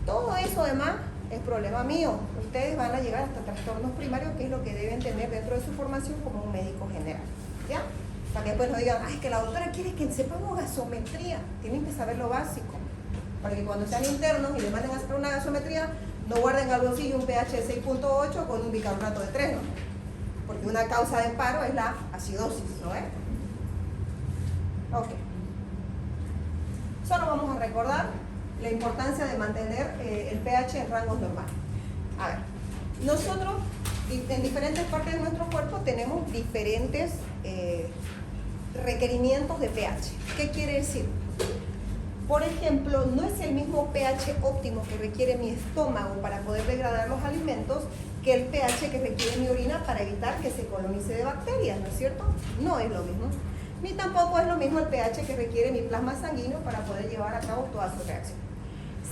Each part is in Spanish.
Todo eso además es problema mío. Ustedes van a llegar hasta trastornos primarios, que es lo que deben tener dentro de su formación como un médico general, ¿ya? Para que después no digan, ay, es que la doctora quiere que sepamos gasometría. Tienen que saber lo básico, para que cuando sean internos y les manden a hacer una gasometría, no guarden al bolsillo un pH de 6.8 con un bicarbonato de 3, ¿no? Porque una causa de paro es la acidosis, ¿no es? Ok. Solo vamos a recordar la importancia de mantener el pH en rangos normales. A ver, nosotros en diferentes partes de nuestro cuerpo tenemos diferentes requerimientos de pH. ¿Qué quiere decir? Por ejemplo, no es el mismo pH óptimo que requiere mi estómago para poder degradar los alimentos que el pH que requiere mi orina para evitar que se colonice de bacterias, ¿no es cierto? No es lo mismo. Ni tampoco es lo mismo el pH que requiere mi plasma sanguíneo para poder llevar a cabo toda su reacción.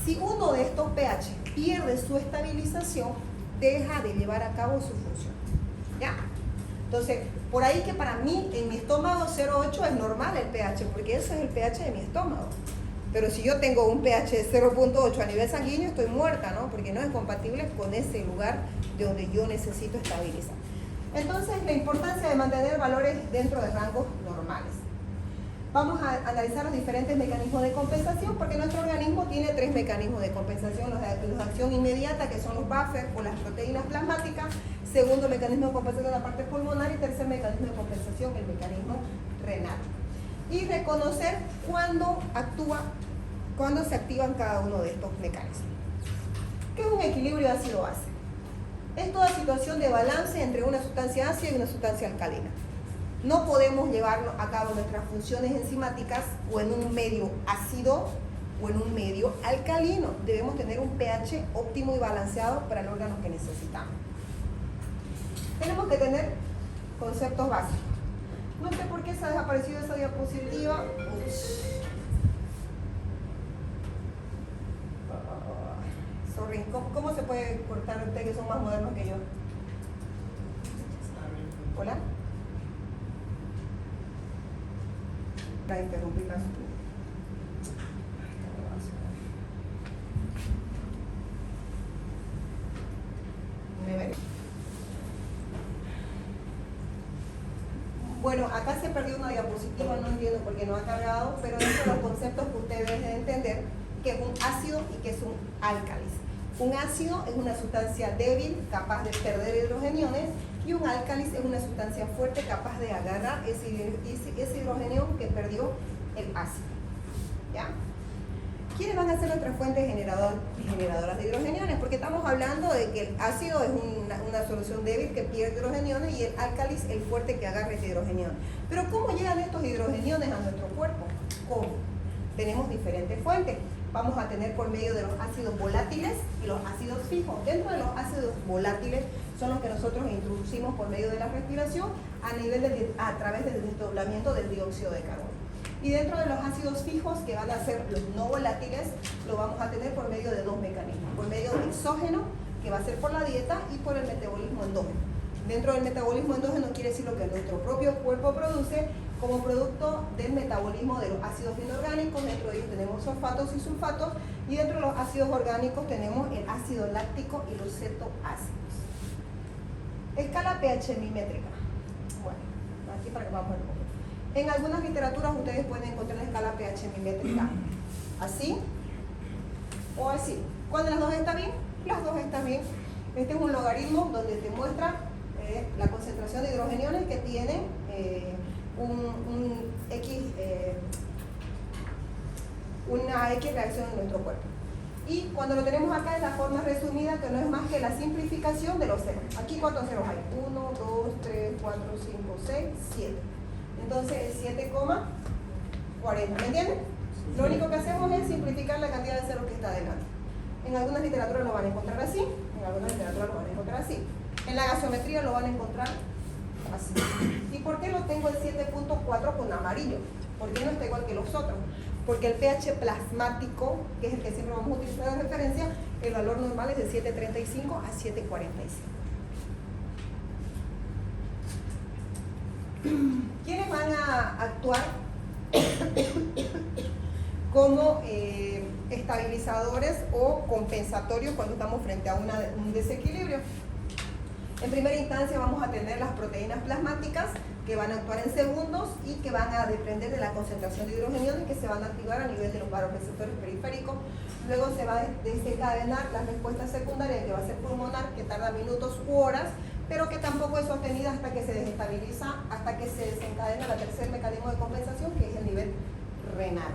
Si uno de estos pH pierde su estabilización, deja de llevar a cabo su función, ¿ya? Entonces, por ahí que para mí, en mi estómago 0,8 es normal el pH, porque ese es el pH de mi estómago. Pero si yo tengo un pH de 0.8 a nivel sanguíneo, estoy muerta, ¿no? Porque no es compatible con ese lugar de donde yo necesito estabilizar. Entonces, la importancia de mantener valores dentro de rangos normales. Vamos a analizar los diferentes mecanismos de compensación, porque nuestro organismo tiene 3 mecanismos de compensación: los de acción inmediata, que son los buffers o las proteínas plasmáticas; segundo mecanismo de compensación, la parte pulmonar; y tercer mecanismo de compensación, el mecanismo renal. Y reconocer cuándo se activan cada uno de estos mecanismos. ¿Qué es un equilibrio ácido-base? Es toda situación de balance entre una sustancia ácida y una sustancia alcalina. No podemos llevar a cabo nuestras funciones enzimáticas o en un medio ácido o en un medio alcalino. Debemos tener un pH óptimo y balanceado para el órgano que necesitamos. Tenemos que tener conceptos básicos. No sé por qué se ha desaparecido esa diapositiva. Sorry, ¿cómo se puede cortar ustedes que son más modernos que yo? ¿Hola? Para interrumpir la Bueno, acá se perdió una diapositiva, no entiendo por qué no ha cargado, pero dentro de los conceptos que ustedes deben entender, que es un ácido y que es un álcalis. Un ácido es una sustancia débil, capaz de perder hidrogeniones, y un álcalis es una sustancia fuerte, capaz de agarrar ese hidrogenión que perdió el ácido. ¿Ya? ¿Quiénes van a ser nuestras fuentes generadoras de hidrogeniones? Porque estamos hablando de que el ácido es una solución débil que pierde hidrogeniones, y el álcalis el fuerte que agarra ese hidrogenión. Pero ¿cómo llegan estos hidrogeniones a nuestro cuerpo? ¿Cómo? Tenemos diferentes fuentes. Vamos a tener por medio de los ácidos volátiles y los ácidos fijos. Dentro de los ácidos volátiles son los que nosotros introducimos por medio de la respiración a través del desdoblamiento del dióxido de carbono. Y dentro de los ácidos fijos, que van a ser los no volátiles, lo vamos a tener por medio de 2 mecanismos. Por medio del exógeno, que va a ser por la dieta, y por el metabolismo endógeno. Dentro del metabolismo endógeno quiere decir lo que nuestro propio cuerpo produce como producto del metabolismo de los ácidos inorgánicos. Dentro de ellos tenemos fosfatos y sulfatos, y dentro de los ácidos orgánicos tenemos el ácido láctico y los cetoácidos. Escala pH mimétrica. Bueno, aquí para que vamos a ver un poco. En algunas literaturas ustedes pueden encontrar la escala pH mimétrica así o así. ¿Cuál de las dos está bien? Las dos están bien. Este es un logaritmo donde te muestra la concentración de hidrogeniones que tienen una X reacción en nuestro cuerpo. Y cuando lo tenemos acá es la forma resumida, que no es más que la simplificación de los ceros. Aquí, ¿cuántos ceros hay? 1, 2, 3, 4, 5, 6, 7. Entonces es 7,40. ¿Me entienden? Lo único que hacemos es simplificar la cantidad de ceros que está adelante. En algunas literaturas lo van a encontrar así, en algunas literaturas lo van a encontrar así. En la gasometría lo van a encontrar así. ¿Y por qué lo tengo en 7.4 con amarillo? ¿Por qué no está igual que los otros? Porque el pH plasmático, que es el que siempre vamos a utilizar de referencia, el valor normal es de 7.35 a 7.45. ¿Quiénes van a actuar como estabilizadores o compensatorios cuando estamos frente a un desequilibrio. En primera instancia vamos a tener las proteínas plasmáticas que van a actuar en segundos y que van a depender de la concentración de hidrogeniones que se van a activar a nivel de los vasoreceptores periféricos. Luego se va a desencadenar la respuesta secundaria, que va a ser pulmonar, que tarda minutos u horas, pero que tampoco es sostenida hasta que se desestabiliza, hasta que se desencadena el tercer mecanismo de compensación, que es el nivel renal.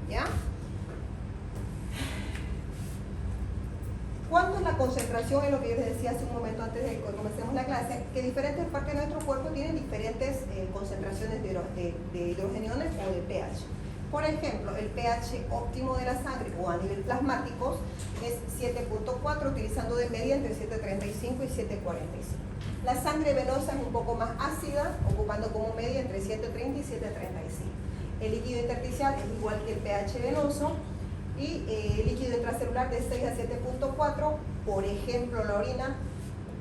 ¿Ya? ¿Cuánto es la concentración? Es lo que yo les decía hace un momento antes de que comencemos la clase, que diferentes partes de nuestro cuerpo tienen diferentes concentraciones de hidrogeniones o de pH. Por ejemplo, el pH óptimo de la sangre o a nivel plasmático es 7.4, utilizando de media entre 7.35 y 7.45. La sangre venosa es un poco más ácida, ocupando como media entre 7.30 y 7.35. El líquido intersticial es igual que el pH venoso, y el líquido intracelular de 6 a 7.4, por ejemplo la orina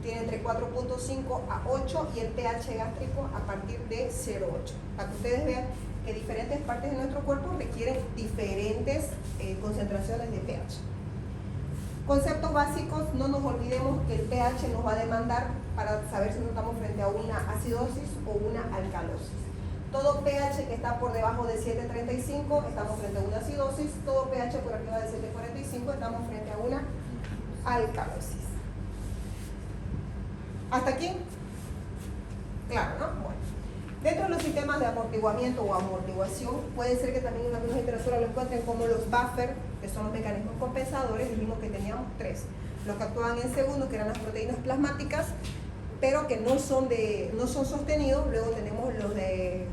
tiene entre 4.5 a 8 y el pH gástrico a partir de 0.8, para que ustedes vean que diferentes partes de nuestro cuerpo requieren diferentes concentraciones de pH. Conceptos básicos: no nos olvidemos que el pH nos va a demandar para saber si estamos frente a una acidosis o una alcalosis. Todo pH que está por debajo de 7.35 estamos frente a una acidosis, todo pH por arriba de 7.45 estamos frente a una alcalosis. ¿Hasta aquí? Claro, ¿no? Bueno. Dentro de los sistemas de amortiguamiento o amortiguación, puede ser que también en algunos literatura lo encuentren como los buffer, que son los mecanismos compensadores. Dijimos que teníamos tres: los que actuaban en segundos, que eran las proteínas plasmáticas, pero que no son sostenidos. Luego tenemos los de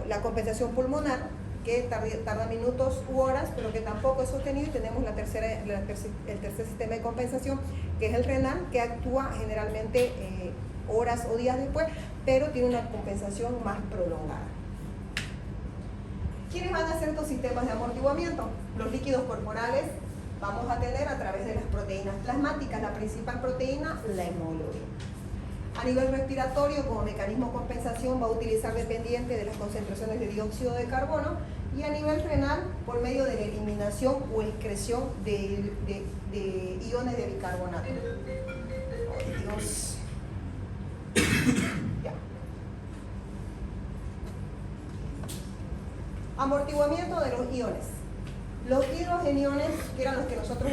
la compensación pulmonar, que tarda minutos u horas, pero que tampoco es sostenido. Y tenemos el tercer sistema de compensación, que es el renal, que actúa generalmente horas o días después, pero tiene una compensación más prolongada. ¿Quiénes van a ser estos sistemas de amortiguamiento? Los líquidos corporales vamos a tener a través de las proteínas plasmáticas. La principal proteína, la hemoglobina. A nivel respiratorio, como mecanismo de compensación, va a utilizar dependiente de las concentraciones de dióxido de carbono, y a nivel renal, por medio de la eliminación o excreción de iones de bicarbonato. Oh, Dios. Ya. Amortiguamiento de los iones. Los hidrogeniones, que eran los que nosotros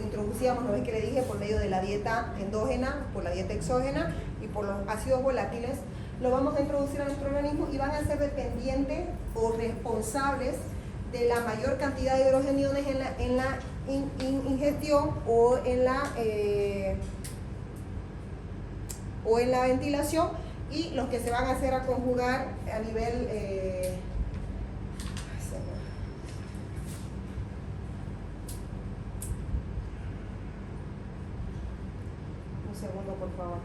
introducíamos, ¿no ves que le dije? Por medio de la dieta endógena, por la dieta exógena y por los ácidos volátiles, lo vamos a introducir a nuestro organismo y van a ser dependientes o responsables de la mayor cantidad de hidrogeniones en la ingestión o en la ventilación, y los que se van a hacer a conjugar a nivel segundo, por favor.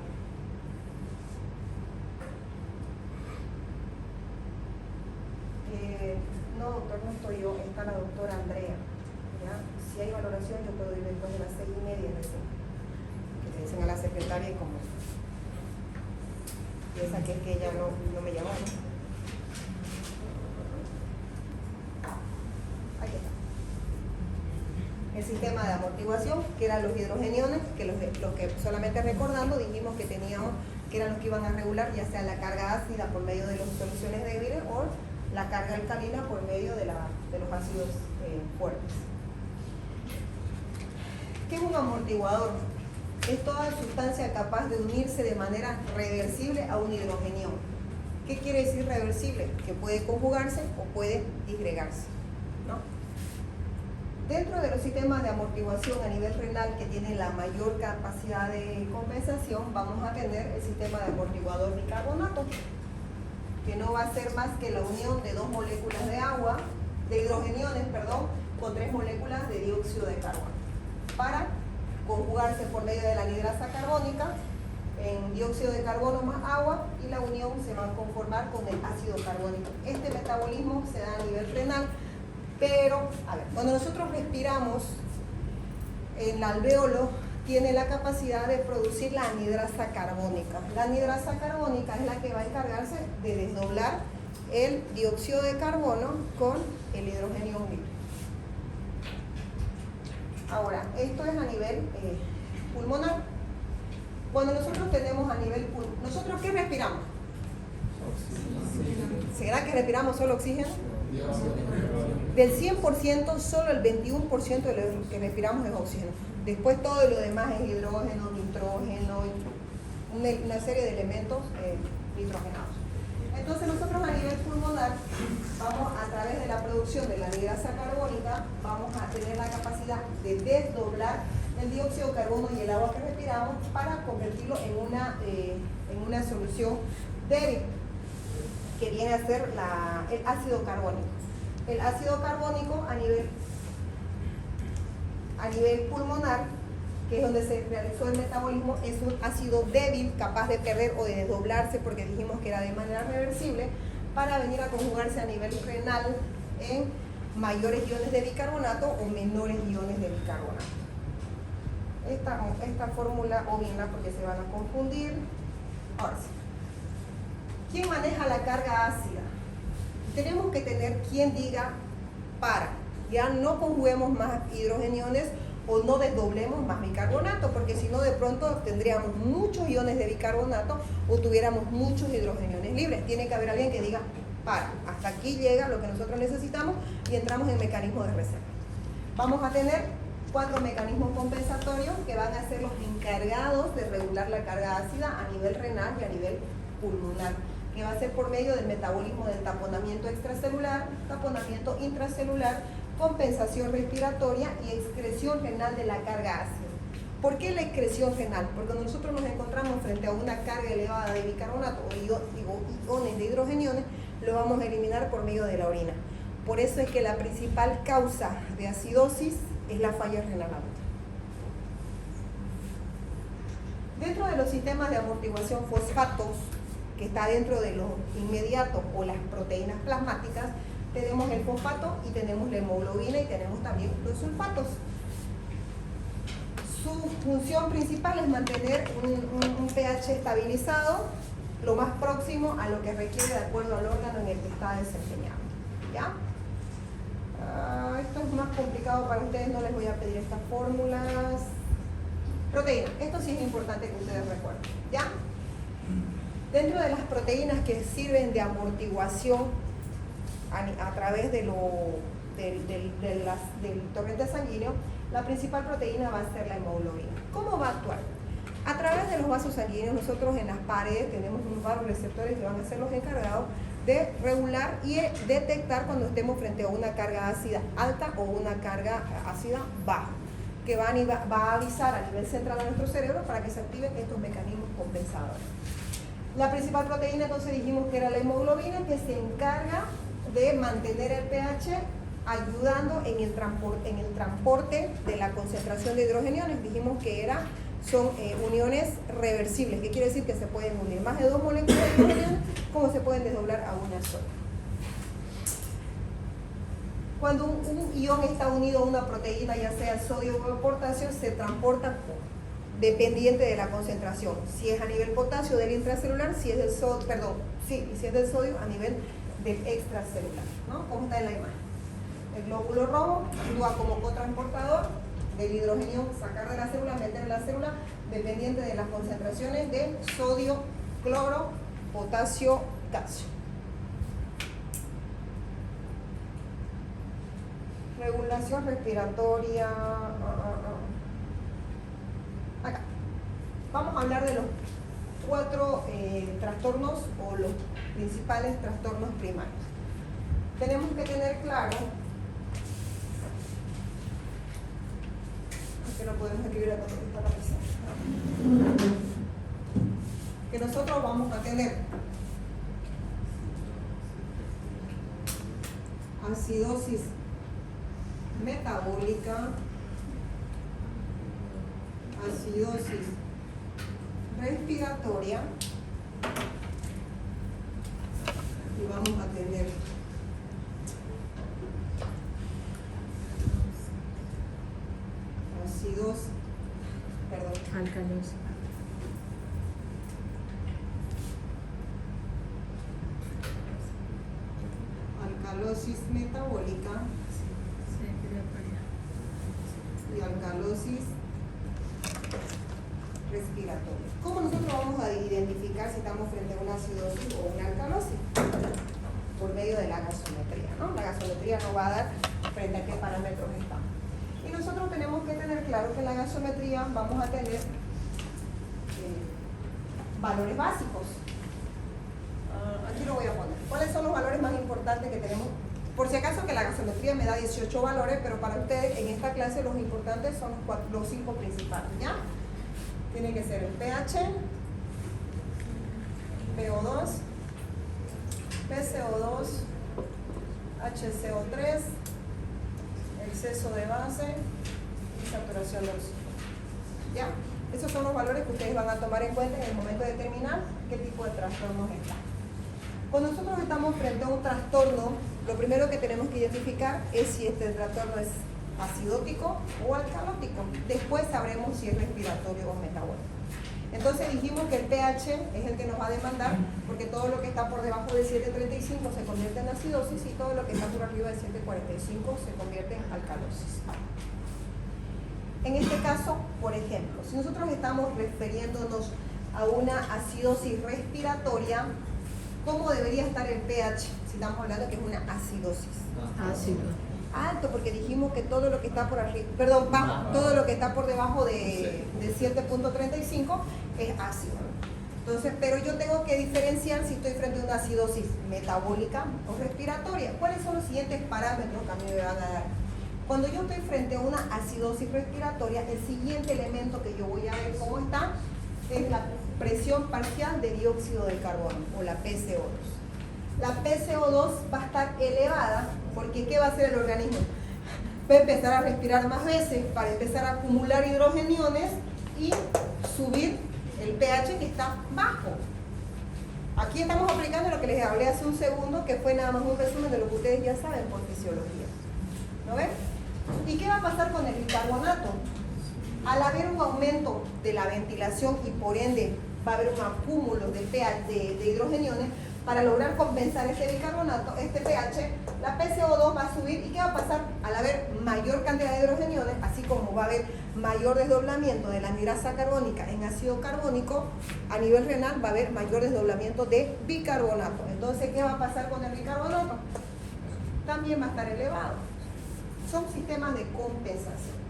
No, doctor, no estoy yo, está la doctora Andrea. ¿Ya? Si hay valoración, yo puedo ir después de las 6:30 recién. Que le dicen a la secretaria y como piensa que es que ella no me llamó, ¿no? Aquí está. El sistema de amortiguación, que eran los hidrogeniones, que los que solamente recordando dijimos que teníamos, que eran los que iban a regular ya sea la carga ácida por medio de las soluciones débiles o la carga alcalina por medio de los ácidos fuertes. ¿Qué es un amortiguador? Es toda sustancia capaz de unirse de manera reversible a un hidrogenión. ¿Qué quiere decir reversible? Que puede conjugarse o puede disgregarse, ¿no? Dentro de los sistemas de amortiguación a nivel renal, que tienen la mayor capacidad de compensación, vamos a tener el sistema de amortiguador bicarbonato, que no va a ser más que la unión de dos moléculas de hidrogeniones, con 3 moléculas de dióxido de carbono, para conjugarse por medio de la anhidrasa carbónica en dióxido de carbono más agua, y la unión se va a conformar con el ácido carbónico. Este metabolismo se da a nivel renal, pero, a ver, cuando nosotros respiramos, el alvéolo tiene la capacidad de producir la anhidrasa carbónica. La anhidrasa carbónica es la que va a encargarse de desdoblar el dióxido de carbono con el hidrógeno libre. Ahora, esto es a nivel pulmonar. Cuando nosotros tenemos a nivel pulmonar, ¿nosotros qué respiramos? ¿Será que respiramos solo oxígeno? Del 100%, solo el 21% de lo que respiramos es oxígeno. Después todo lo demás es hidrógeno, nitrógeno, una serie de elementos nitrogenados. Entonces nosotros a nivel pulmonar vamos, a través de la producción de la anhidrasa carbónica, vamos a tener la capacidad de desdoblar el dióxido de carbono y el agua que respiramos para convertirlo en una solución débil, que viene a ser el ácido carbónico. El ácido carbónico a nivel pulmonar, que es donde se realizó el metabolismo, es un ácido débil, capaz de perder o de desdoblarse, porque dijimos que era de manera reversible, para venir a conjugarse a nivel renal en mayores iones de bicarbonato o menores iones de bicarbonato. Esta fórmula, obvienla porque se van a confundir. Ahora sí. ¿Quién maneja la carga ácida? Tenemos que tener quien diga para. Ya no conjuguemos más hidrogeniones o no desdoblemos más bicarbonato, porque si no de pronto tendríamos muchos iones de bicarbonato o tuviéramos muchos hidrogeniones libres. Tiene que haber alguien que diga para. Hasta aquí llega lo que nosotros necesitamos y entramos en mecanismo de reserva. Vamos a tener 4 mecanismos compensatorios que van a ser los encargados de regular la carga ácida a nivel renal y a nivel pulmonar, que va a ser por medio del metabolismo del taponamiento extracelular, taponamiento intracelular, compensación respiratoria y excreción renal de la carga ácida. ¿Por qué la excreción renal? Porque cuando nosotros nos encontramos frente a una carga elevada de bicarbonato o iones de hidrogeniones, lo vamos a eliminar por medio de la orina. Por eso es que la principal causa de acidosis es la falla renal aguda. Dentro de los sistemas de amortiguación fosfatos, que está dentro de los inmediatos o las proteínas plasmáticas, tenemos el fosfato y tenemos la hemoglobina y tenemos también los sulfatos. Su función principal es mantener un pH estabilizado lo más próximo a lo que requiere de acuerdo al órgano en el que está desempeñado. ¿Ya? Esto es más complicado para ustedes, no les voy a pedir estas fórmulas. Proteínas, esto sí es importante que ustedes recuerden. ¿Ya? Dentro de las proteínas que sirven de amortiguación a través del torrente sanguíneo, la principal proteína va a ser la hemoglobina. ¿Cómo va a actuar? A través de los vasos sanguíneos, nosotros en las paredes tenemos unos vasoreceptores que van a ser los encargados de regular y detectar cuando estemos frente a una carga ácida alta o una carga ácida baja, que va a avisar a nivel central de nuestro cerebro para que se activen estos mecanismos compensadores. La principal proteína, entonces dijimos que era la hemoglobina, que se encarga de mantener el pH, ayudando en el transporte de la concentración de hidrogeniones. Dijimos que son uniones reversibles, que quiere decir que se pueden unir más de 2 moléculas de hidrogeniones, como se pueden desdoblar a una sola. Cuando un ion está unido a una proteína, ya sea sodio o potasio, se transporta dependiente de la concentración. Si es a nivel potasio del intracelular, si es del sodio, y si es del sodio a nivel del extracelular, ¿no? Como está en la imagen. El glóbulo rojo actúa como cotransportador del hidrogenio, sacar de la célula, meter en la célula, dependiente de las concentraciones de sodio, cloro, potasio, calcio. Regulación respiratoria. Acá. Vamos a hablar de los 4 trastornos o los principales trastornos primarios. Tenemos que tener claro que no podemos escribir acá porque está la pizarra, que nosotros vamos a tener acidosis metabólica, acidosis respiratoria y vamos a tener alcalosis. Alcalosis metabólica y alcalosis respiratoria. ¿Cómo nosotros vamos a identificar si estamos frente a una acidosis o una alcalosis? Por medio de la gasometría, ¿no? La gasometría nos va a dar frente a qué parámetros estamos. Y nosotros tenemos que tener claro que en la gasometría vamos a tener valores básicos. Aquí lo voy a poner. ¿Cuáles son los valores más importantes que tenemos? Por si acaso que la gasometría me da 18 valores, pero para ustedes en esta clase los importantes son los 5 principales, ¿ya? Tiene que ser el pH, PO2, PCO2, HCO3, exceso de base y saturación de oxígeno. ¿Ya? Esos son los valores que ustedes van a tomar en cuenta en el momento de determinar qué tipo de trastornos está. Cuando nosotros estamos frente a un trastorno, lo primero que tenemos que identificar es si este trastorno es acidótico o alcalótico. Después sabremos si es respiratorio o metabólico. Entonces dijimos que el pH es el que nos va a demandar, porque todo lo que está por debajo de 7.35 se convierte en acidosis y todo lo que está por arriba de 7.45 se convierte en alcalosis. En este caso, por ejemplo, si nosotros estamos refiriéndonos a una acidosis respiratoria, ¿cómo debería estar el pH si estamos hablando que es una acidosis? Ácido. Alto, porque dijimos que todo lo que está por arriba, perdón, bajo, todo lo que está por debajo de 7.35 es ácido. Entonces, pero yo tengo que diferenciar si estoy frente a una acidosis metabólica o respiratoria. ¿Cuáles son los siguientes parámetros que a mí me van a dar? Cuando yo estoy frente a una acidosis respiratoria, el siguiente elemento que yo voy a ver cómo está es la presión parcial de dióxido de carbono o la PCO2. La PCO2 va a estar elevada porque ¿qué va a hacer el organismo? Va a empezar a respirar más veces para empezar a acumular hidrogeniones y subir el pH que está bajo. Aquí estamos aplicando lo que les hablé hace un segundo, que fue nada más un resumen de lo que ustedes ya saben por fisiología. ¿No ven? ¿Y qué va a pasar con el bicarbonato? Al haber un aumento de la ventilación y por ende va a haber un acúmulo de pH de hidrogeniones, para lograr compensar este bicarbonato, este pH, la PCO2 va a subir. ¿Y qué va a pasar? Al haber mayor cantidad de hidrogeniones, así como va a haber mayor desdoblamiento de la anhidrasa carbónica en ácido carbónico, a nivel renal va a haber mayor desdoblamiento de bicarbonato. Entonces, ¿qué va a pasar con el bicarbonato? También va a estar elevado. Son sistemas de compensación.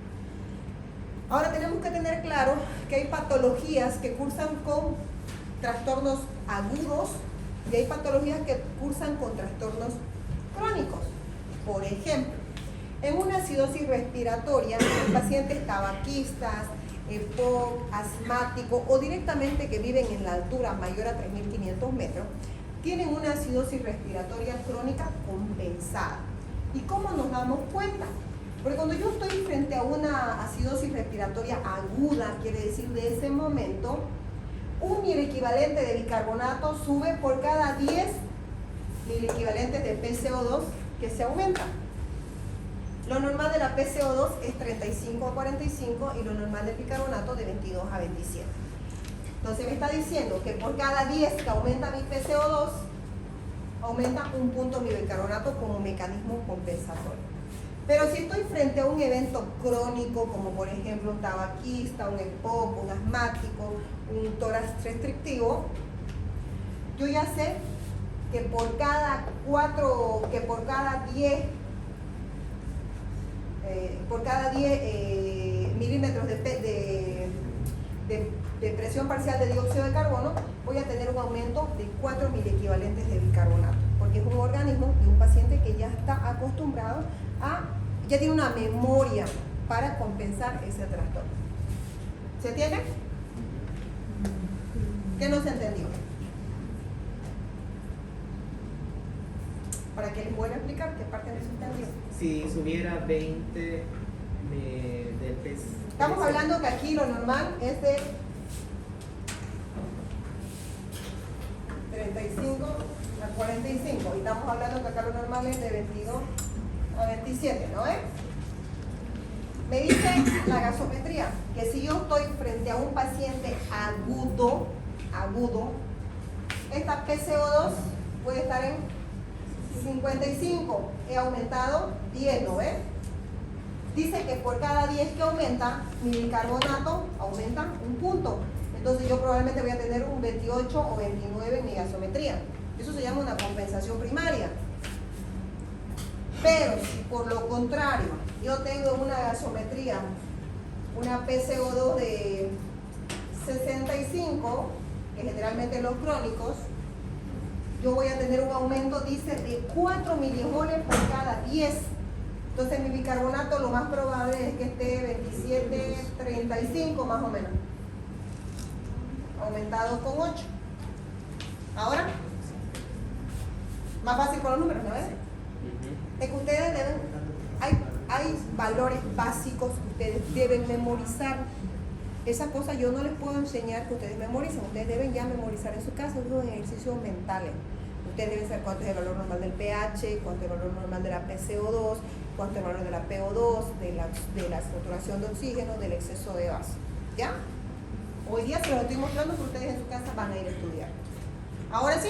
Ahora tenemos que tener claro que hay patologías que cursan con trastornos agudos y hay patologías que cursan con trastornos crónicos. Por ejemplo, en una acidosis respiratoria, pacientes tabaquistas, EPOC, asmáticos o directamente que viven en la altura mayor a 3.500 metros, tienen una acidosis respiratoria crónica compensada. ¿Y cómo nos damos cuenta? Porque cuando yo estoy frente a una acidosis respiratoria aguda, quiere decir de ese momento, un miliequivalente de bicarbonato sube por cada 10 miliequivalentes de PCO2 que se aumenta. Lo normal de la PCO2 es 35 a 45 y lo normal del bicarbonato de 22 a 27. Entonces me está diciendo que por cada 10 que aumenta mi PCO2, aumenta un punto mi bicarbonato como mecanismo compensatorio. Pero si estoy frente a un evento crónico, como por ejemplo un tabaquista, un EPOC, un asmático, un tórax restrictivo, yo ya sé que por cada 10 milímetros de presión parcial de dióxido de carbono, voy a tener un aumento de 4 miliequivalentes de bicarbonato, porque es un organismo de un paciente que ya está acostumbrado ya tiene una memoria para compensar ese trastorno. ¿Se entiende? ¿Qué no se entendió? Para que les vuelva a explicar qué parte no se entendió. Si subiera 20 de peso. Estamos hablando que aquí lo normal es de 35 a 45 y estamos hablando que acá lo normal es de 22 a 27, ¿no es? Me dice la gasometría que si yo estoy frente a un paciente agudo, esta PCO2 puede estar en 55, he aumentado 10, ¿no ves? dice que por cada 10 que aumenta, mi bicarbonato aumenta un punto. Entonces yo probablemente voy a tener un 28 o 29 en mi gasometría. Eso se llama una compensación primaria. Pero si por lo contrario yo tengo una gasometría, una PCO2 de 65, que generalmente los crónicos, yo voy a tener un aumento, dice, de 4 milimoles por cada 10. Entonces mi bicarbonato lo más probable es que esté 27,35 más o menos, aumentado con 8. Ahora, más fácil con los números, ¿no ves? Es que ustedes deben, hay valores básicos que ustedes deben memorizar. Esas cosas yo no les puedo enseñar que ustedes memoricen, ustedes deben ya memorizar en su casa, esos ejercicios mentales. Ustedes deben saber cuánto es el valor normal del pH, cuánto es el valor normal de la PCO2, cuánto es el valor de la PO2, de la saturación de oxígeno, del exceso de gas. ¿Ya? Hoy día se los estoy mostrando que ustedes en su casa van a ir a estudiar. ¿Ahora sí?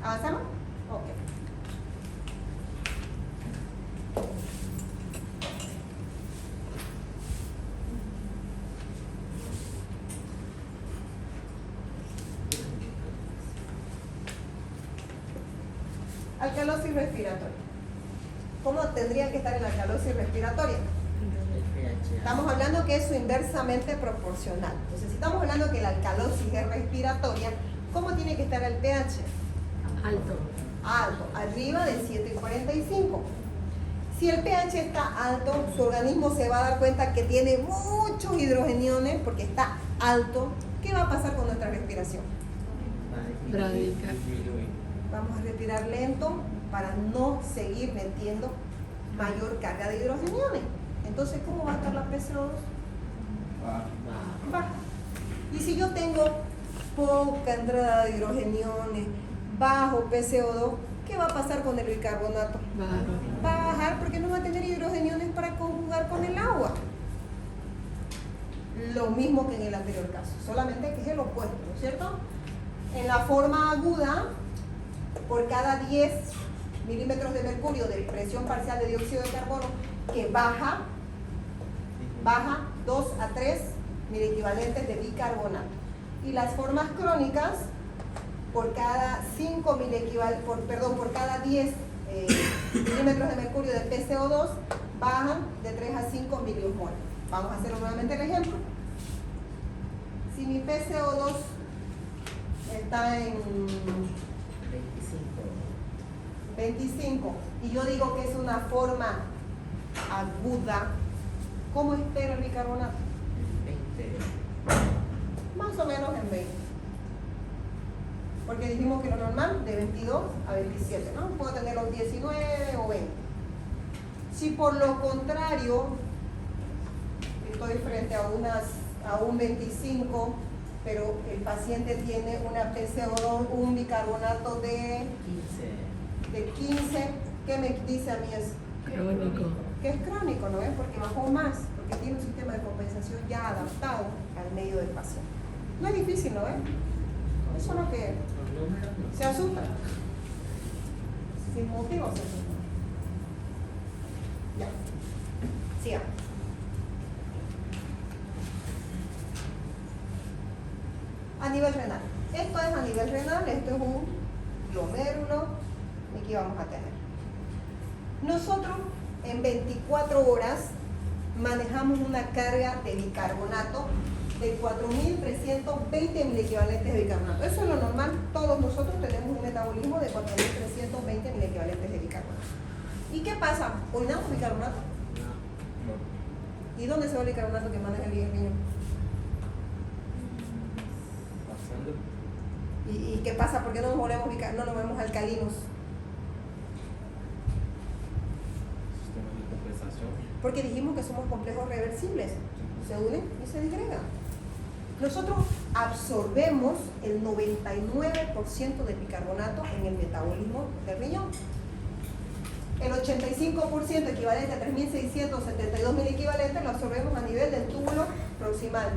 ¿Avanzamos? Ok. Alcalosis respiratoria. ¿Cómo tendría que estar en la alcalosis respiratoria? Estamos hablando que es su inversamente proporcional. Entonces, si estamos hablando que la alcalosis es respiratoria, ¿cómo tiene que estar el pH? Alto. Alto, arriba de 7,45. Si el pH está alto, su organismo se va a dar cuenta que tiene muchos hidrogeniones porque está alto. ¿Qué va a pasar con nuestra respiración? Bradica. Vamos a respirar lento para no seguir metiendo mayor carga de hidrogeniones. Entonces, ¿cómo va a estar la PCO2? Baja. Y si yo tengo poca entrada de hidrogeniones, bajo PCO2, ¿qué va a pasar con el bicarbonato? Bajo. Va a bajar porque no va a tener hidrogeniones para conjugar con el agua. Lo mismo que en el anterior caso, solamente que es el opuesto, ¿no es cierto? En la forma aguda, por cada 10 milímetros de mercurio de presión parcial de dióxido de carbono que baja 2 a 3 miliequivalentes de bicarbonato. Y las formas crónicas, por cada 5 por cada 10 milímetros de mercurio de PCO2 bajan de 3 a 5 milimoles. Vamos a hacer nuevamente el ejemplo. Si mi PCO2 está en 25 y yo digo que es una forma aguda, ¿cómo espero el bicarbonato? 20. Más o menos en 20. Porque dijimos que lo normal de 22 a 27, ¿no? Puedo tener los 19 o 20. Si por lo contrario estoy frente a un 25, pero el paciente tiene una PCO2, un bicarbonato de 15, ¿qué me dice a mí eso? Crónico. Que es crónico, ¿no ves? Porque bajó más, porque tiene un sistema de compensación ya adaptado al medio del paciente. No es difícil, ¿no ves? Eso es lo que se asusta. Sin motivo se asusta. Ya. Sigamos. A nivel renal. Esto es a nivel renal, esto es un glomérulo, y aquí vamos a tener. Nosotros en 24 horas manejamos una carga de bicarbonato de 4.320 miliequivalentes de bicarbonato. Eso es lo normal, todos nosotros tenemos un metabolismo de 4.320 miliequivalentes de bicarbonato. ¿Y qué pasa? ¿Orinamos bicarbonato? ¿Y dónde se va el bicarbonato que maneja el riñón? ¿Y qué pasa? ¿Por qué no nos volvemos alcalinos? Sistemas de compensación. Porque dijimos que somos complejos reversibles. Se unen y se disgregan. Nosotros absorbemos el 99% del bicarbonato en el metabolismo del riñón. El 85% equivalente a 3.672 miliequivalentes lo absorbemos a nivel del túbulo proximal.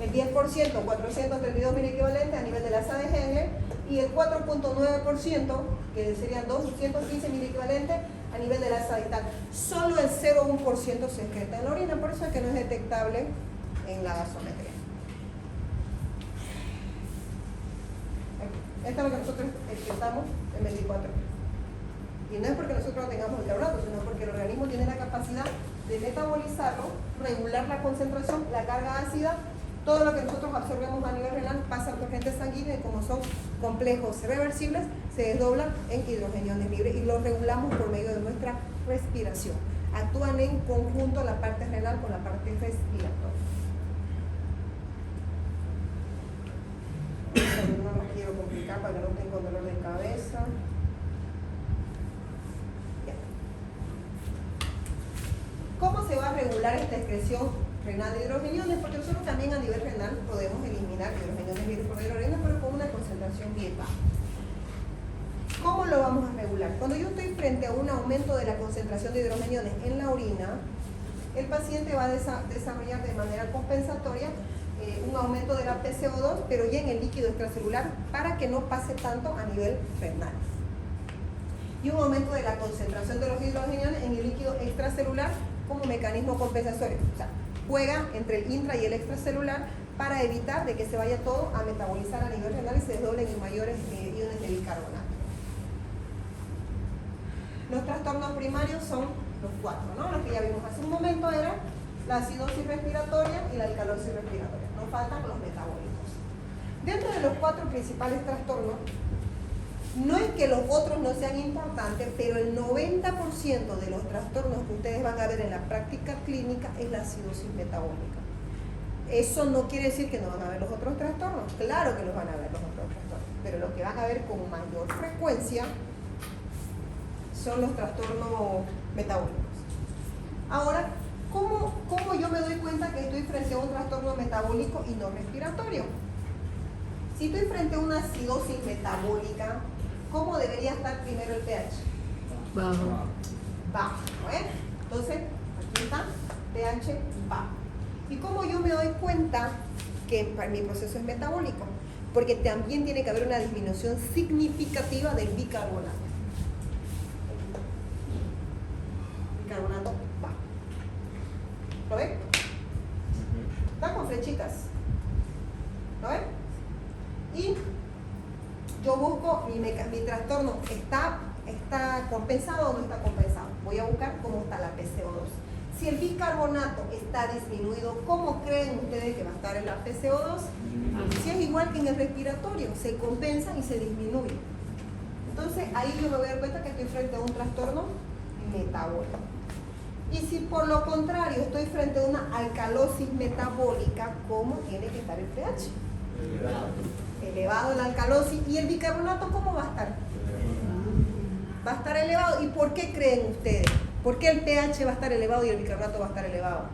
El 10%, 432 miliequivalentes a nivel de la asa de Henle, y el 4.9%, que serían 215 miliequivalentes, a nivel del asa distal. Solo el 0,1% se excreta en la orina, por eso es que no es detectable en la gasometría. Esto es lo que nosotros excretamos en 24 horas. Y no es porque nosotros no tengamos bicarbonato, sino porque el organismo tiene la capacidad de metabolizarlo, regular la concentración, la carga ácida. Todo lo que nosotros absorbemos a nivel renal pasa al torrente sanguíneo y como son complejos reversibles, se desdoblan en hidrogeniones libres y los regulamos por medio de nuestra respiración. Actúan en conjunto la parte renal con la parte respiratoria. No me quiero complicar para que no tenga dolor de cabeza. ¿Cómo se va a regular esta excreción renal de hidrogeniones? Porque nosotros también a nivel renal podemos eliminar hidrogeniones libres por la orina, pero con una concentración bien baja. ¿Cómo lo vamos a regular? Cuando yo estoy frente a un aumento de la concentración de hidrogeniones en la orina, el paciente va a desarrollar de manera compensatoria un aumento de la PCO2, pero ya en el líquido extracelular, para que no pase tanto a nivel renal. Y un aumento de la concentración de los hidrogeniones en el líquido extracelular como mecanismo compensatorio. O sea, juega entre el intra y el extracelular para evitar de que se vaya todo a metabolizar a nivel renal y se desdoblen en mayores iones de bicarbonato. Los trastornos primarios son los 4, ¿no? Los que ya vimos hace un momento eran la acidosis respiratoria y la alcalosis respiratoria. Nos faltan los metabólicos. Dentro de los 4 principales trastornos, no es que los otros no sean importantes, pero el 90% de los trastornos que ustedes van a ver en la práctica clínica es la acidosis metabólica. Eso no quiere decir que no van a ver los otros trastornos. Claro que los van a ver los otros trastornos, pero lo que van a ver con mayor frecuencia son los trastornos metabólicos. Ahora, ¿cómo yo me doy cuenta que estoy frente a un trastorno metabólico y no respiratorio? Si estoy frente a una acidosis metabólica, ¿cómo debería estar primero el pH? Bajo. Bajo, ¿eh? Entonces, aquí está, pH bajo. ¿Y cómo yo me doy cuenta que mi proceso es metabólico? Porque también tiene que haber una disminución significativa del bicarbonato. Bicarbonato bajo. ¿Lo ven? Están con flechitas. ¿Lo ven? Y yo busco mi trastorno, ¿está compensado o no está compensado? Voy a buscar cómo está la PCO2. Si el bicarbonato está disminuido, ¿cómo creen ustedes que va a estar en la PCO2? Si es igual que en el respiratorio, se compensa y se disminuye. Entonces ahí yo me voy a dar cuenta que estoy frente a un trastorno metabólico. Y si por lo contrario estoy frente a una alcalosis metabólica, ¿cómo tiene que estar el pH? Elevado la alcalosis. ¿Y el bicarbonato cómo va a estar? Va a estar elevado. ¿Y por qué creen ustedes? ¿Por qué el pH va a estar elevado y el bicarbonato va a estar elevado?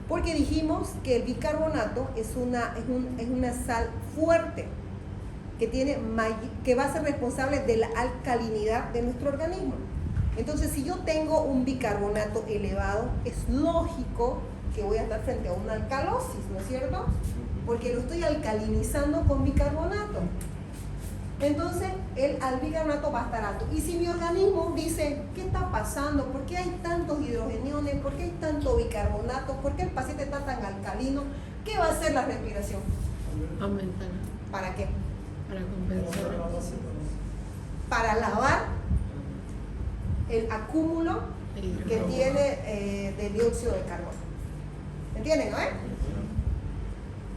Porque dijimos que el bicarbonato es una sal fuerte que va a ser responsable de la alcalinidad de nuestro organismo. Entonces, si yo tengo un bicarbonato elevado, es lógico que voy a estar frente a una alcalosis, ¿no es cierto? Porque lo estoy alcalinizando con bicarbonato. Entonces, el bicarbonato va a estar alto. Y si mi organismo dice, ¿qué está pasando? ¿Por qué hay tantos hidrogeniones? ¿Por qué hay tanto bicarbonato? ¿Por qué el paciente está tan alcalino? ¿Qué va a hacer la respiración? Aumentar. ¿Para qué? Para compensar. Para lavar el acúmulo que tiene de dióxido de carbono. ¿Entienden, no?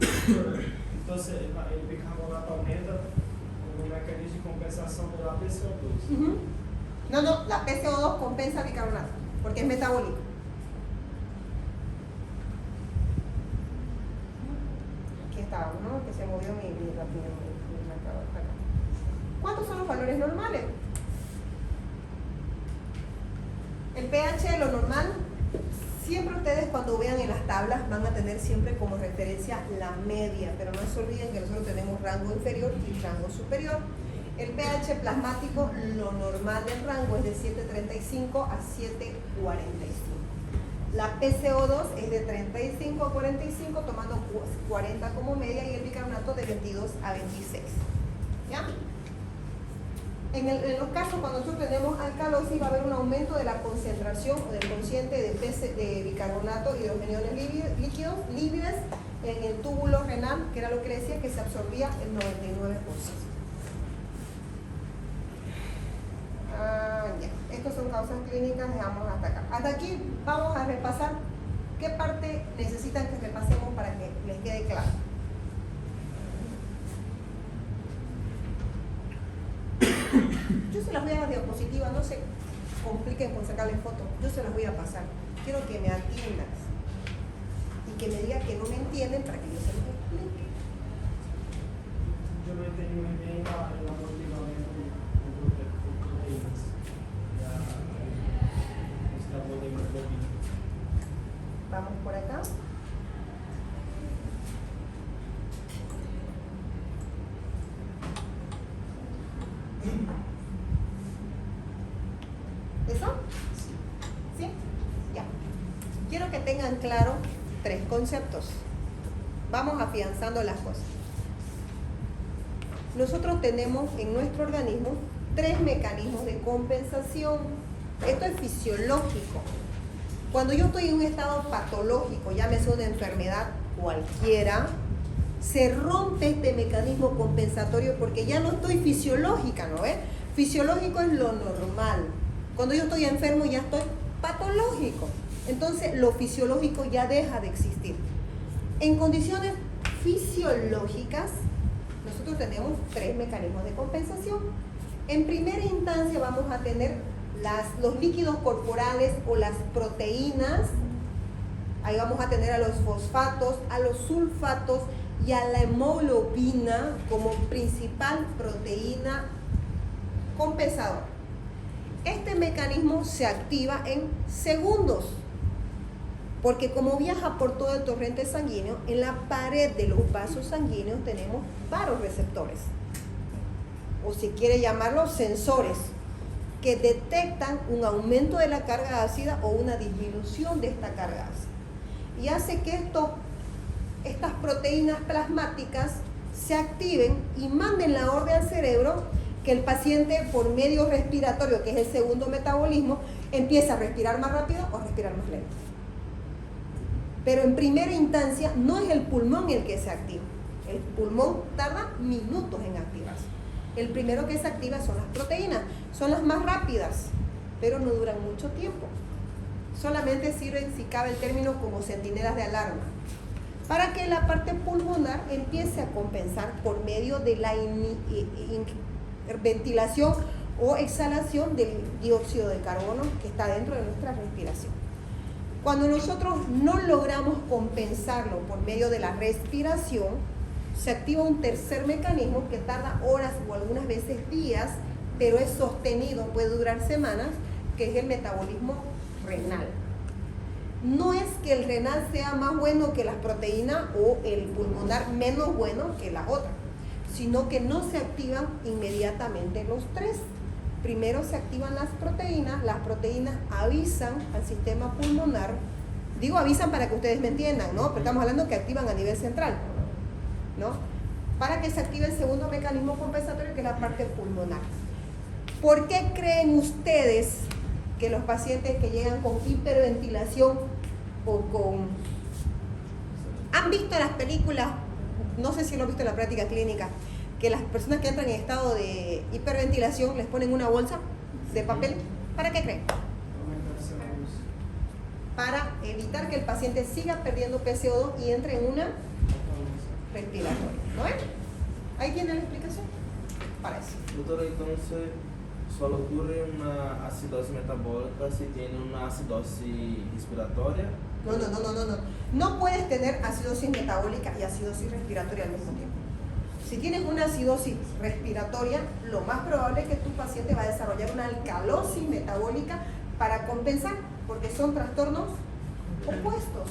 Entonces, el bicarbonato aumenta como un mecanismo de compensación de la PCO2. No, la PCO2 compensa bicarbonato, porque es metabólico. Aquí estábamos, ¿no? Que se movió mi marcador acá. ¿Cuántos son los valores normales? El pH, lo normal, siempre ustedes cuando vean en las tablas van a tener siempre como referencia la media, pero no se olviden que nosotros tenemos rango inferior y rango superior. El pH plasmático, lo normal del rango es de 7.35 a 7.45. La PCO2 es de 35 a 45, tomando 40 como media, y el bicarbonato de 22 a 26. ¿Ya? En los casos cuando nosotros tenemos alcalosis va a haber un aumento de la concentración o del cociente de bicarbonato y de los aniones líquidos libres en el túbulo renal, que era lo que le decía, que se absorbía el 99%. Ya. Estas son causas clínicas, dejamos hasta acá. Hasta aquí vamos a repasar qué parte necesitan que repasemos para que les quede claro. Yo se las voy a dar diapositiva, no se compliquen con sacarle fotos, yo se las voy a pasar. Quiero que me atiendas y que me digan que no me entienden para que yo se los explique. Yo no entendí muy bien el amortiguamiento de proteínas. Estado de hemoglobina. Vamos por acá. ¿Eso? ¿Sí? Ya. Quiero que tengan claro 3 conceptos. Vamos afianzando las cosas. Nosotros tenemos en nuestro organismo 3 mecanismos de compensación. Esto es fisiológico. Cuando yo estoy en un estado patológico, llámese una enfermedad cualquiera, se rompe este mecanismo compensatorio porque ya no estoy fisiológica, ¿no ves? Fisiológico es lo normal. Cuando yo estoy enfermo ya estoy patológico. Entonces lo fisiológico ya deja de existir. En condiciones fisiológicas, nosotros tenemos 3 mecanismos de compensación. En primera instancia vamos a tener los líquidos corporales o las proteínas. Ahí vamos a tener a los fosfatos, a los sulfatos y a la hemoglobina como principal proteína compensadora. Este mecanismo se activa en segundos, porque como viaja por todo el torrente sanguíneo, en la pared de los vasos sanguíneos tenemos vasoreceptores, o si quiere llamarlos sensores, que detectan un aumento de la carga ácida o una disminución de esta carga ácida. Y hace que estas proteínas plasmáticas se activen y manden la orden al cerebro que el paciente por medio respiratorio, que es el segundo metabolismo, empieza a respirar más rápido o a respirar más lento. Pero en primera instancia no es el pulmón el que se activa. El pulmón tarda minutos en activarse. El primero que se activa son las proteínas. Son las más rápidas, pero no duran mucho tiempo. Solamente sirven, si cabe el término, como centinelas de alarma, para que la parte pulmonar empiece a compensar por medio de la ventilación o exhalación del dióxido de carbono que está dentro de nuestra respiración. Cuando nosotros no logramos compensarlo por medio de la respiración, se activa un tercer mecanismo que tarda horas o algunas veces días, pero es sostenido, puede durar semanas, que es el metabolismo renal. No es que el renal sea más bueno que las proteínas o el pulmonar menos bueno que las otras, sino que no se activan inmediatamente los 3. Primero se activan las proteínas avisan al sistema pulmonar, digo avisan para que ustedes me entiendan, ¿no? Pero estamos hablando que activan a nivel central, ¿no? Para que se active el segundo mecanismo compensatorio, que es la parte pulmonar. ¿Por qué creen ustedes que los pacientes que llegan con hiperventilación o con... ¿Han visto las películas? No sé si lo han visto en la práctica clínica, que las personas que entran en estado de hiperventilación les ponen una bolsa de papel. ¿Para qué creen? Para evitar que el paciente siga perdiendo PCO2 y entre en una respiratoria. ¿No ven? Ahí tiene la explicación. Para eso. Doutora, entonces solo ocurre una acidosis metabólica si tiene una acidosis respiratoria. No. No puedes tener acidosis metabólica y acidosis respiratoria al mismo tiempo. Si tienes una acidosis respiratoria, lo más probable es que tu paciente va a desarrollar una alcalosis metabólica para compensar, porque son trastornos opuestos.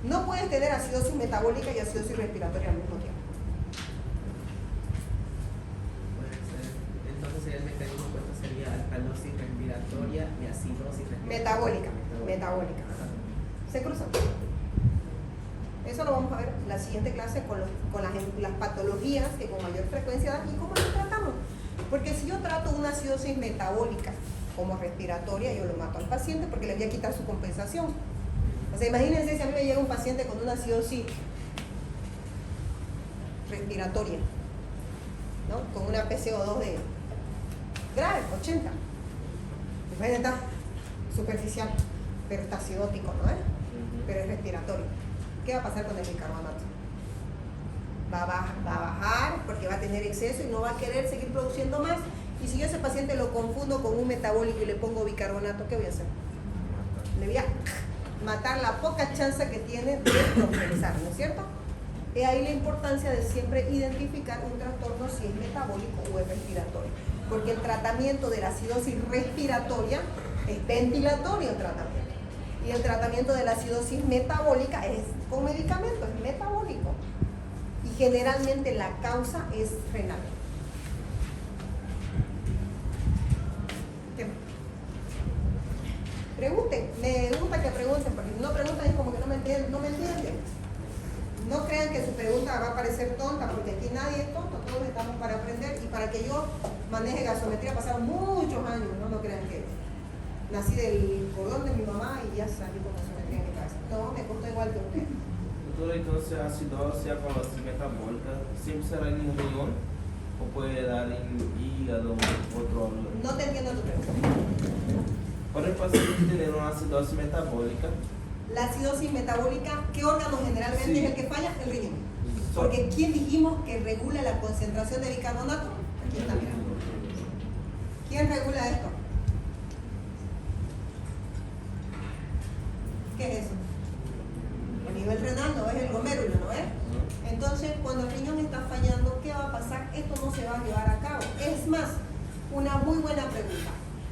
No puedes tener acidosis metabólica y acidosis respiratoria al mismo tiempo. Entonces el mecanismo opuesto sería alcalosis respiratoria y acidosis respiratoria. Metabólica. Se cruzan. Eso lo vamos a ver en la siguiente clase con las patologías que con mayor frecuencia dan y cómo las tratamos. Porque si yo trato una acidosis metabólica como respiratoria, yo lo mato al paciente porque le voy a quitar su compensación. O sea, imagínense si a mí me llega un paciente con una acidosis respiratoria, ¿no? Con una PCO2 de grave, 80. Imagínate, está superficial, pero está acidótico, ¿no es? Pero es respiratorio. ¿Qué va a pasar con el bicarbonato? Va a bajar porque va a tener exceso y no va a querer seguir produciendo más. Y si yo a ese paciente lo confundo con un metabólico y le pongo bicarbonato, ¿qué voy a hacer? Le voy a matar la poca chance que tiene de compensar, ¿no es cierto? Es ahí la importancia de siempre identificar un trastorno si es metabólico o es respiratorio. Porque el tratamiento de la acidosis respiratoria es ventilatorio el tratamiento. Y el tratamiento de la acidosis metabólica es con medicamentos, es metabólico. Y generalmente la causa es renal. ¿Qué? Pregunten, me gusta que pregunten, porque si no preguntan es como que no me entienden. No crean que su pregunta va a parecer tonta, porque aquí nadie es tonto, todos estamos para aprender. Y para que yo maneje gasometría pasaron muchos años, no crean que nací del cordón de mi mamá y ya salí con gasometría en mi casa. No, me costó igual que usted. Doutora, entonces a acidose, a colosis metabólica, ¿siempre será en un riñón o puede dar en hígado o otro órgano? No te entiendo tu pregunta. Para el paciente tener una acidosis metabólica, La acidosis metabólica, ¿qué órgano generalmente Sí. es el que falla? El riñón. Porque ¿quién dijimos que regula la concentración de bicarbonato? Aquí está, mira. ¿Quién regula esto? ¿Qué es eso? A nivel renal no es el glomérulo, ¿no es? Entonces, cuando el riñón está fallando, ¿qué va a pasar? Esto no se va a llevar a cabo. Es más, una muy buena pregunta.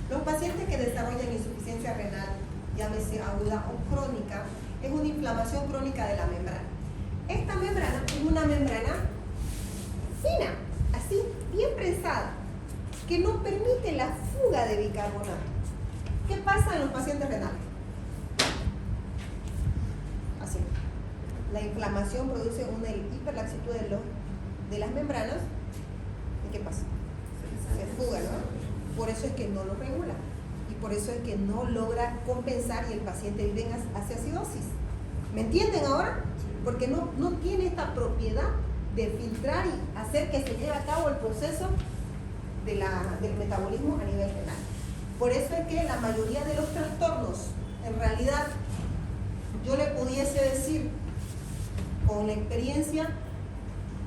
Los pacientes que desarrollan insuficiencia renal, llámese aguda o crónica, es una inflamación crónica de la membrana. Esta membrana es una membrana fina, así, bien prensada, que no permite la fuga de bicarbonato. ¿Qué pasa en los pacientes renales? Así. La inflamación produce una hiperlaxitud de las membranas. ¿Y qué pasa? Se fuga, ¿no? Por eso es que no lo regula. Y por eso es que no logra compensar y el paciente vive hacia acidosis. ¿Me entienden ahora? Porque no tiene esta propiedad de filtrar y hacer que se lleve a cabo el proceso del metabolismo a nivel renal. Por eso es que la mayoría de los trastornos, en realidad, yo le pudiese decir con la experiencia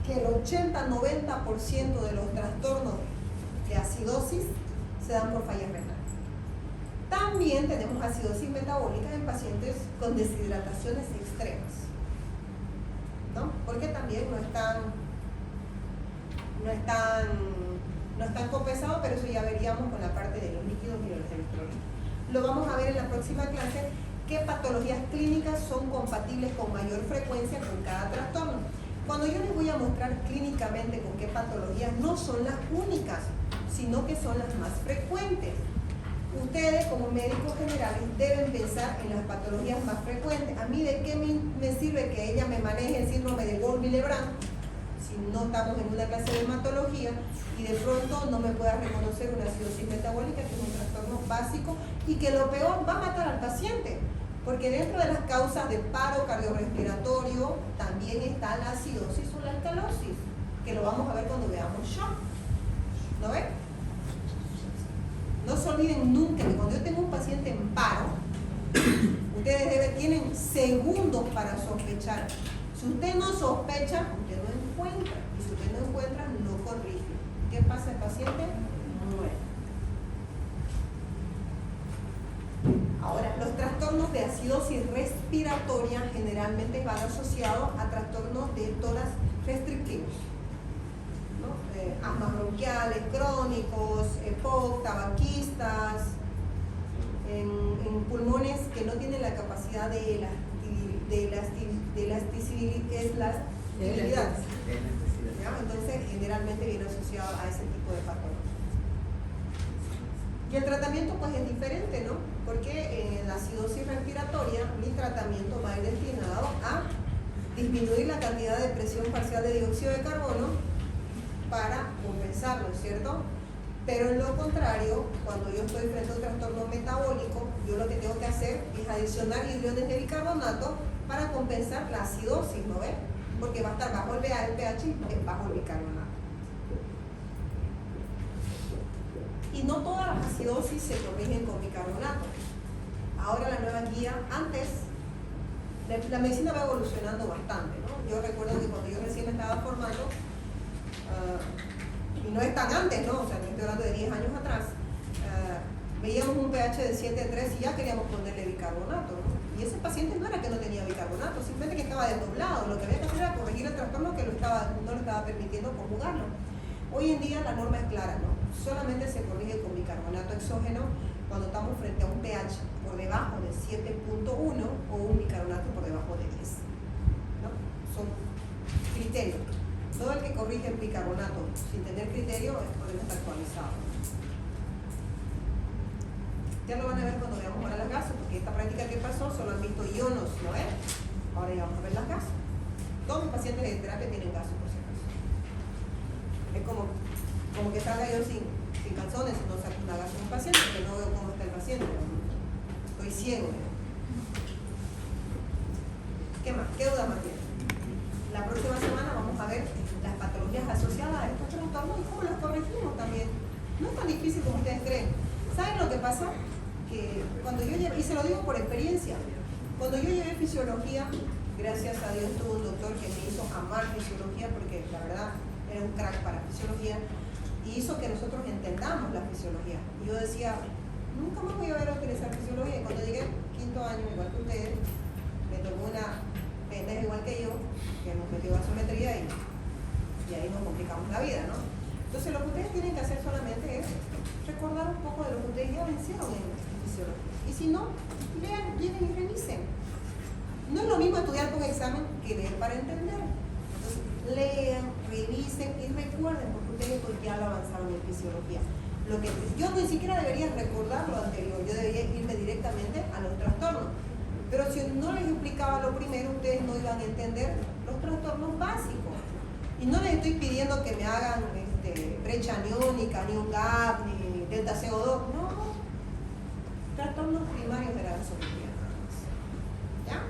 que el 80-90% de los trastornos de acidosis se dan por falla renal. También tenemos acidosis metabólica en pacientes con deshidrataciones extremas, ¿no? Porque también no están compensados, pero eso ya veríamos con la parte de los líquidos y de los electrolitos. Lo vamos a ver en la próxima clase, qué patologías clínicas son compatibles con mayor frecuencia con cada trastorno. Cuando yo les voy a mostrar clínicamente con qué patologías, no son las únicas, sino que son las más frecuentes. Ustedes como médicos generales deben pensar en las patologías más frecuentes. A mí de qué me sirve que ella me maneje el síndrome de Wolff-Willebrand si no estamos en una clase de hematología y de pronto no me pueda reconocer una acidosis metabólica, que es un trastorno básico y que lo peor va a matar al paciente. Porque dentro de las causas de paro cardiorrespiratorio también está la acidosis o la alcalosis, que lo vamos a ver cuando veamos shock. ¿No ven? No se olviden nunca que cuando yo tengo un paciente en paro, ustedes tienen segundos para sospechar. Si usted no sospecha, usted no encuentra. Y si usted no encuentra, no corrige. ¿Qué pasa? El paciente muere. Ahora, los trastornos de acidosis respiratoria generalmente van asociados a trastornos de tórax restrictivos, ¿no? Asmas bronquiales crónicos, EPOC, tabaquistas, en pulmones que no tienen la capacidad de elasticidad. Entonces, generalmente viene asociado a ese tipo de patologías. Y el tratamiento pues es diferente, ¿no? Porque en la acidosis respiratoria mi tratamiento va a ir destinado a disminuir la cantidad de presión parcial de dióxido de carbono para compensarlo, ¿cierto? Pero en lo contrario, cuando yo estoy frente a un trastorno metabólico, yo lo que tengo que hacer es adicionar iones de bicarbonato para compensar la acidosis, ¿no ves? Porque va a estar bajo el pH y bajo el bicarbonato. Y no todas las acidosis se corrigen con bicarbonato. Ahora la nueva guía, antes, la medicina va evolucionando bastante, ¿no? Yo recuerdo que cuando yo recién me estaba formando, y no es tan antes, ¿no? O sea, no estoy hablando de 10 años atrás, veíamos un pH de 7,3 y ya queríamos ponerle bicarbonato, ¿no? Y ese paciente no era que no tenía bicarbonato, simplemente que estaba desdoblado. Lo que había que hacer era corregir el trastorno que no lo estaba permitiendo conjugarlo. Hoy en día la norma es clara, ¿no? Solamente se corrige con bicarbonato exógeno cuando estamos frente a un pH por debajo de 7,1 o un bicarbonato por debajo de 10, ¿no? Son criterios. Todo el que corrige el bicarbonato sin tener criterio es porque no está actualizado. Ya lo van a ver cuando veamos ahora las gases, porque esta práctica que pasó solo han visto ionos, ¿no es? Ahora ya vamos a ver las gases. Todos mis pacientes de terapia tienen gases, por si acaso. Es como que salga yo sin calzones y no saco una gasa de un paciente, porque no veo cómo está el paciente. Estoy ciego. ¿Qué más? ¿Qué duda más tiene? La próxima semana vamos a ver las patologías asociadas a estos trastornos y cómo las corregimos también. No es tan difícil como ustedes creen. ¿Saben lo que pasa? Que cuando yo llevé, y se lo digo por experiencia, cuando yo llevé fisiología, gracias a Dios tuve un doctor que me hizo amar fisiología, porque la verdad era un crack para fisiología, y hizo que nosotros entendamos la fisiología. Y yo decía, nunca más voy a ver a utilizar fisiología. Y cuando llegué quinto año, igual que ustedes, me tocó una pendeja igual que yo, que nos metió gasometría y ahí nos complicamos la vida, ¿no? Entonces lo que ustedes tienen que hacer solamente es recordar un poco de lo que ustedes ya vencieron en fisiología. Y si no, lean, vienen y revisen. No es lo mismo estudiar con examen que leer para entender. Entonces, lean, revisen y recuerden, porque ustedes ya lo avanzaron en fisiología. Lo que yo ni siquiera debería recordar lo anterior, yo debería irme directamente a los trastornos. Pero si no les explicaba lo primero, ustedes no iban a entender los trastornos básicos. Y no les estoy pidiendo que me hagan brecha aniónica, ni un GAP, ni delta CO2. No. Trastornos primarios de la gasometría. ¿Ya?